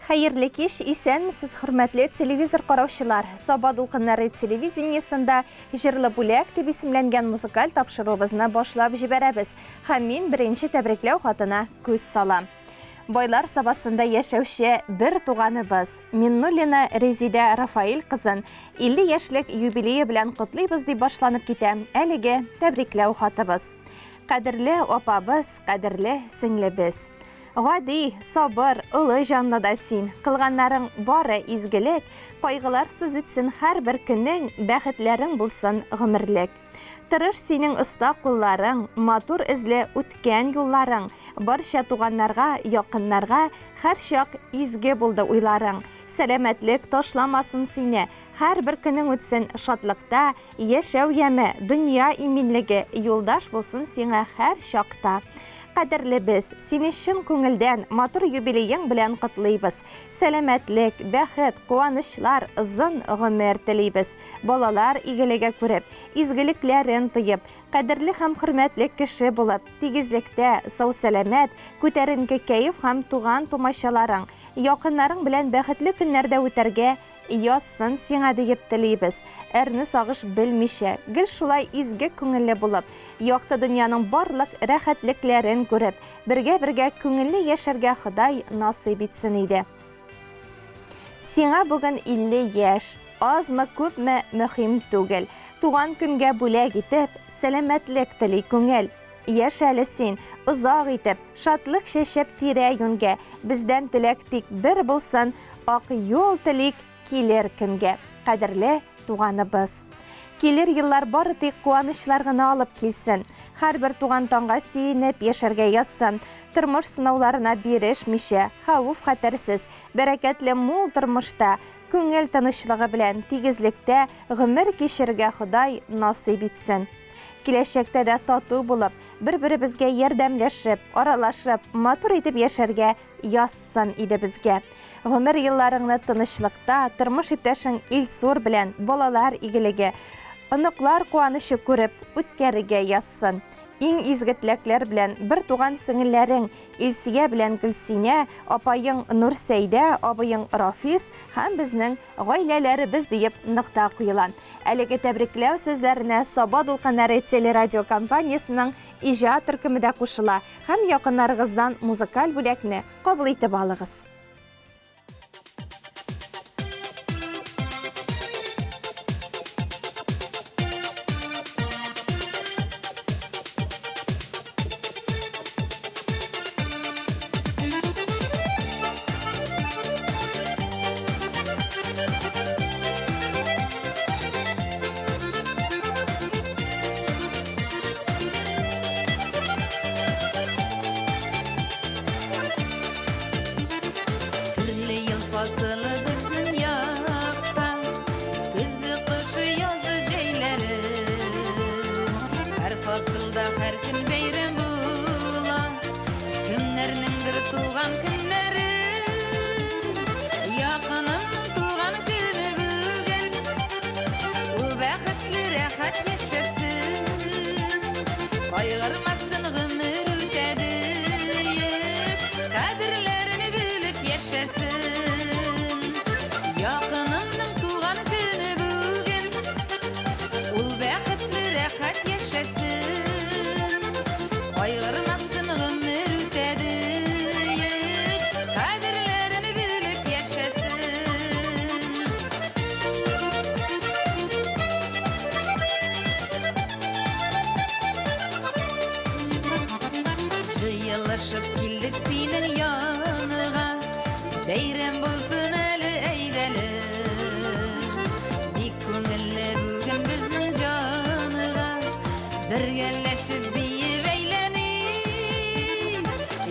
Hayırlı kеш, исәнмесез, хөрмәтле телевизор караучылар. Саба дулкыннары телевидениесында җырлы бүләк дип исемләнгән музыкаль тапшыруыбызны башлап җибәрәбез. Һәм мин беренче тәбрикләү хатына күз салам. Байлар сабасында яшәүче бер туганыбыз Миннуллина Резидә Рафаил кызын 50 яшьлек юбилее белән котлыйбыз дип башланып китә. Әлеге тәбрикләү хатыбыз. Кадерле апабыз, кадерле сеңлебез. Гади, сабыр, улы жанны да син. Кылганнарың бары изгелек, кайгыларсыз үтсен һәрбер көнең, бәхетләрең булсын гомерлек. Тырыш синең оста кулларың, матур эзле үткән юлларың, барча туганнарга, якыннарга һәр чак изге булды уйларың. Сәламәтлек ташламасын сине, һәрбер көнең үтсен шатлыкта, яшәү яме, дөнья иминлеге, юлдаш булсын сиңа һәр чакта. Кадерле без, сине чын күңелдән матур юбилеең белән котлыйбыз. Сәламәтлек, бәхет, куанычлар, озын гомер телибез. Балалар игелеге күреп, изгелекләрен тоеп, кадерле һәм хөрмәтле кеше булып, тигезлектә сау-сәламәт, күтәренке кәеф һәм туган тумачаларың, якыннарың белән бәхетле көннәрдә үтәргә язсын сиңа диеп телибез. Әрне сагыш белмичә, гел шулай изге күңелле булып, якты дөньяның барлык рәхәтлекләрен күреп, бергә күңелле яшәргә Ходай насыйп итсен иде. Сиңа бүген 50 яшь, азмы күпме мөһим түгел. Туган көнгә бүләк итеп, сәламәтлек тели күңел. Яшәле син, озак итеп, шатлык чәчеп тирә-юньгә. Бездән теләк тик бер булсын, ак юл телик килер көнгә. Кадерле туганыбыз. Килер еллар бары тик куанычлар гына алып килсен. Һәрбер туган таңга сөенеп яшәргә язсын. Тормыш сынауларына бирешмичә, хәвеф-хәтәрсез, бәрәкәтле мул тормышта, күңел тынычлыгы белән тигезлектә гомер кичергә Ходай насыйп итсен. Киләчәктә дә тату булып, бер-беребезгә ярдәмләшеп, аралашып, матур итеп яшәргә язсын иде безгә. Гомер елларыңны тынычлыкта, тормыш иптәшең Илсур белән балалар игелеге, оныклар куанышы күреп үткәрергә язсын. Иң изге теләкләр белән бер туган сеңелләрең Илсия белән Гөлсинә, апайың Нурсәйдә, абыең Рафис һәм безнең гаиләләребез диеп нокта куела. Әлеге тәбрикләү сүзләренә Саба дулкыннары телерадио компаниясының иҗат төркеме дә кушыла һәм якыннарыгыздан музыкаль бүләкне кабул итеп алыгыз. Fasılı bizim yakta, kızı kışı yazı şeyleri. Her fasılda her gün beyrim bula, günlerinin bir tuğan günleri. Yakınım tuğan günü bugün, o bəxtli rahat yaşasın. Kaygırmasın ömür ötediyip, kadirlerini bilip yaşasın. Yakınımның туган көне бүген, ул бәхетле рәхәт яшәсен. Кайгырмасын гомер үтәде, кадерләрен белеп яшәсен. Җыелышып килдек синең яныңа, бәйрәм булсын әле әйдәле. Бик күңелле бүген безнең җаныга, бергәләшеп биеп әйләник.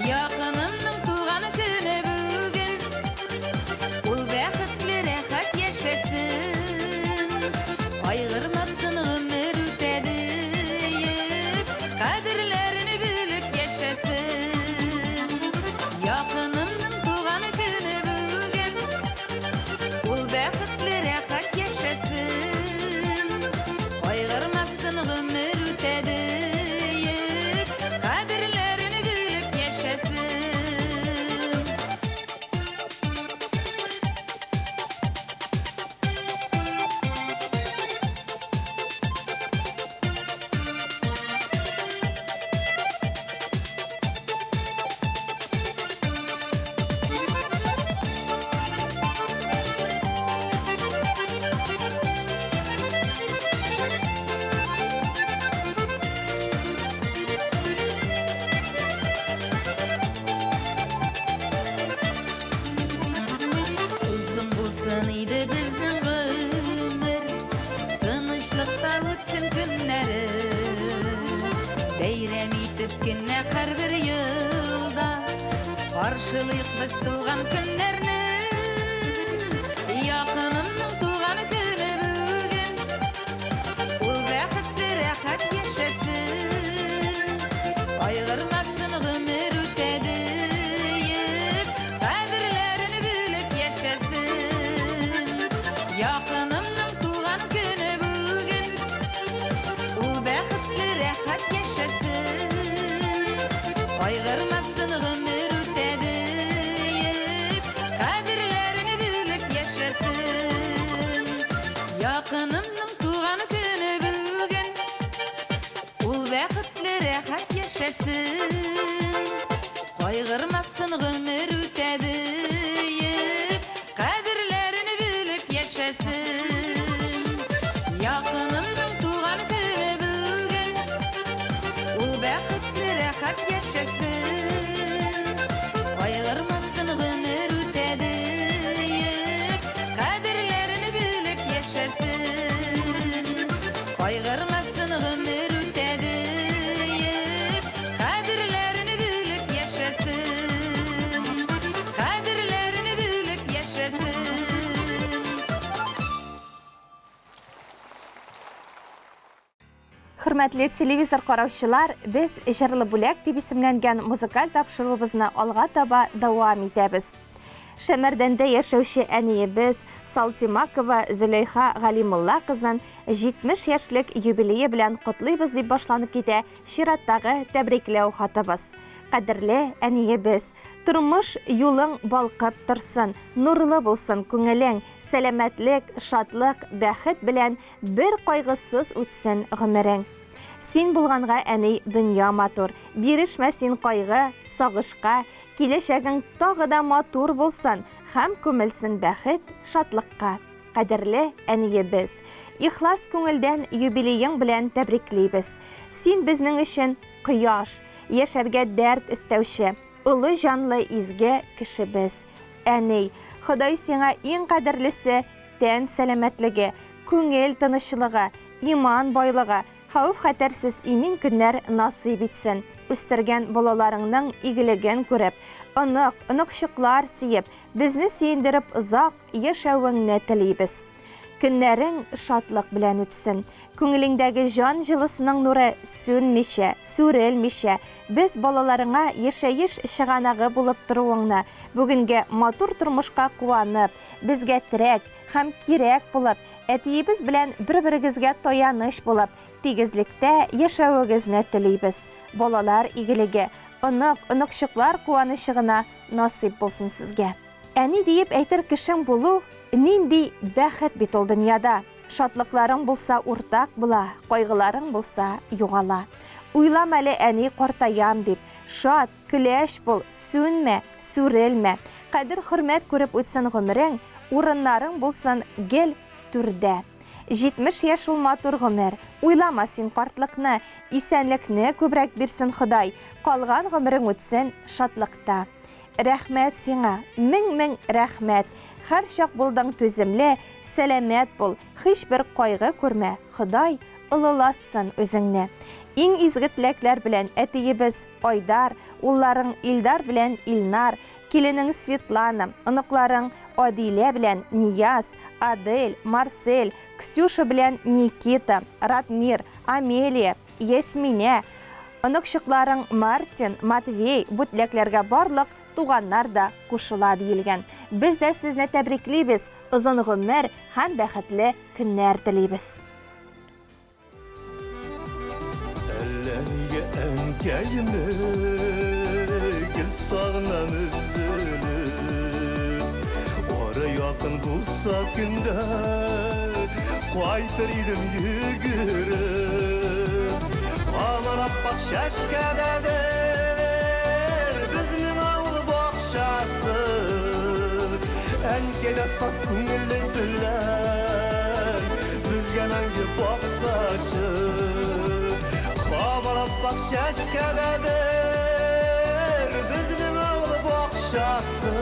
Якынымның туган көне бүген, ул бәхетле рәхәт яшәсен. Кайгырмасын гомер үтәдиеп, кадерләрен белеп яшәсен. Якынымның туган көне бүген, Kutlayık biz tuğan günlerini, yakınımның tuğan günü bugün. Ol bäxetli rahat yaşasın, aygırmasın ömür ötediyip, kadirlerini bilip yaşasın. Yakınımның tuğan günü bugün, ol bäxetli rahat yaşasın, aygırmasın ömür ötediyip, kadirlerini bilip yaşasın. Yakınımның tuğan günü bugün, ol bäxetli rahat yaşasın, kaygırmasın ömür ötediyip, kadirlerini bilip yaşasın. Yakınımның tuğan günü bugün, ol bäxetli rahat yaşasın, kaygırmasın ömür ötediyip, kadirlerini bilip yaşasın. Kaygırmasın ömür ötediyip, kadirlerini bilip yaşasın. Kadirlerini bilip yaşasın. Hürmetli televizor qarawçılar, biz Jırlı Bulak deb isimlengen muzikal tapşırığımızны alğa taba davam etәбез. Şemerdende yaşaучы әниебез Салтимакова Зөләйха Галимулла кызын 70 яшьлек юбилее белән котлыйбыз дип башланып китә чираттагы тәбрикләү хатыбыз. Кадерле әниебез, тормыш юлың балкып торсын, нурлы булсын күңелең, сәламәтлек, шатлык, бәхет белән бер кайгысыз үтсен гомерең. Син булганга әни дөнья матур, бирешмә син кайгы, сагышка, киләчәгең тагы да матур булсын, һәм күмелсен бәхет, шатлыкка. Кадерле әниебез, ихлас күңелдән юбилеең белән тәбриклибез. Син безнең өчен кояш, яшәргә дәрт өстәүче, улы җанлы изге кешебез. Әни, Ходай сиңа иң кадерлесе тән сәламәтлеге, күңел тынычлыгы, иман байлыгы, хәүф-хәтәрсез имин көннәр насыйп итсен. Үстергән балаларыңның игелеген күреп, онык-чыклар сөеп, безне сөендереп озак яшәвеңне телибез. Көннәрең шатлык белән үтсен. Күңелеңдәге җан җылысының нуры сүнмичә, сүрелмичә, без балаларыңа яшәеш чыганагы булып торуыңны, бүгенгә матур тормышка куанып, безгә терәк һәм кирәк булып, әтиебез белән бер-берегезгә таяныч булып, тигезлектә яшәвегезне телибез. Балалар игелеге, онык-чыклар куанышы гына насыйп булсын сезгә. Әни диеп әйтер кешең булу нинди бәхет бит ул дөньяда. Шатлыкларың булса уртак була, кайгыларың булса югала. Уйлам әле әни картаям дип, шат, көләч бул, сүнмә, сүрелмә. Кадер хөрмәт күреп үтсен гомерең, урыннарың булсын гел түрдә. 70 яшь ул матур гомер. Уйлама син картлыкны, исәнлекне күбрәк бирсен Ходай. Калган гомерең үтсен шатлыкта. Рәхмәт сиңа, мең рәхмәт. Һәр чак булдың түземле, сәламәт бул. Һичбер кайгы күрмә. Ходай улыласын үзеңне. Иң изге теләкләр белән әтиебез Айдар, улларың Илдар белән Илнар, киленең Светлана, оныкларың Адилә белән Нияз, Адель, Марсель, Ксюша белән Никита, Ратмир, Амелия, Ясминә, онык-чыкларың Мартин, Матвей, бу теләкләргә барлык туганнар да кушыла диелгән. Без дә сезне тәбриклибез, озын гомер һәм бәхетле көннәр телибез. Әлләнигә әнкәйемне гел сагынам үзелеп, ары якын булса көндә кайтыр идем йөгереп. Һаман аппак чәчкәдәдер безнең авыл бакчасы, әнкәйгә саф күңелле белән безгә мәңге баксашы. Һаман аппак чәчкәдәдер безнең авыл бакчасы,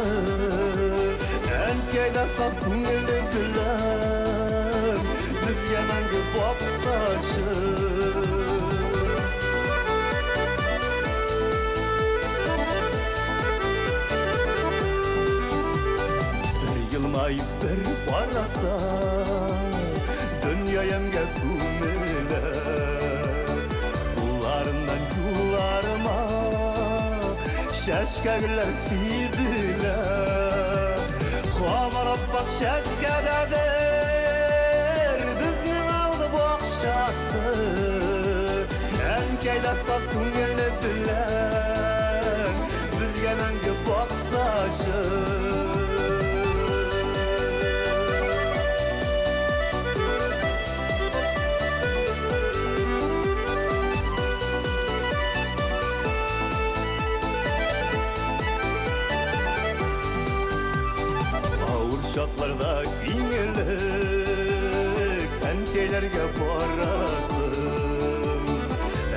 әнкәйгә саф күңелле белән безгә мәңге баксашы. Ай bir barasa Dünyayamga kumile Kullarımdan yollarıma Şaşkagılar siydiler Hamarap bak şaşkadadır Bizning aldı boqshasi Enkaylar saf ko'ngilni dilar Bizga mangu boqsashi Şatlarda ingelik Enkeylerge barasın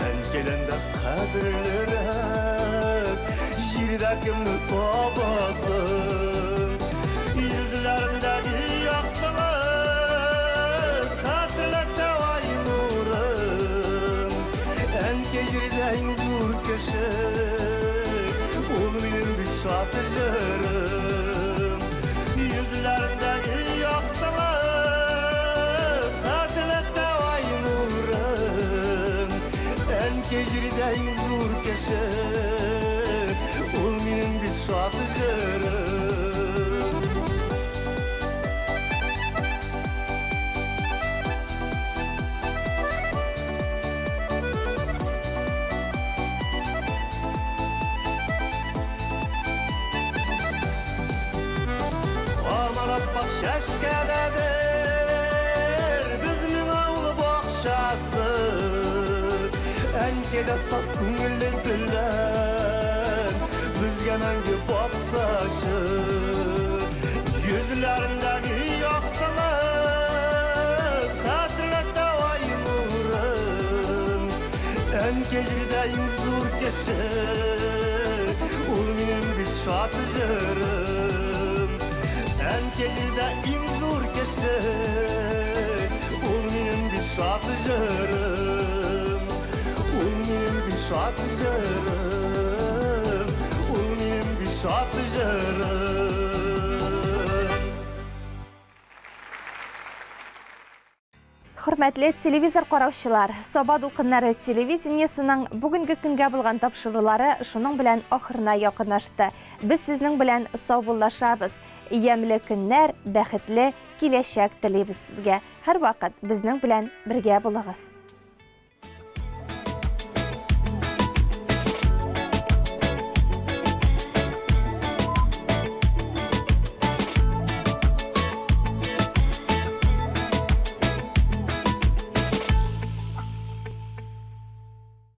Enkelende kadırlırık Jirdakimni tabasın Yüzlerindeki yaktılık Hatırlatta vay nurun Enke jirdayin zur keşik Ol benim bir şatıcırım Yüzlerindeki yoksuluk Hatırlatta vay nurun En kecriden zur keşik Ol benim bir satıcırım Bak şaşkadadır Bizning avlı boqshasi Enkaylar saf ko'ngilli dilar Bizga mangu boqsashi Yuzlarindagi yoqqilik Hatırlatta vay nurim Enkaylardayin zur keşik Ol mening bir shotijirim Enkeyirde imzur keşik Ol mening bir şatıcırım Ol mening bir şatıcırım Ol mening bir şatıcırım Hürmetli televizor qarawchilar, Soba Dulqinlari televideniyesining bugungi kunga bo'lgan topshiruvlari shuning bilan oxirina yaqinlashdi. Biz sizning bilan sog'lashamiz. Yemli kunlar, baxtli kelajak tilaymiz sizga. Har vaqt bizning bilan birga bo'ling'iz.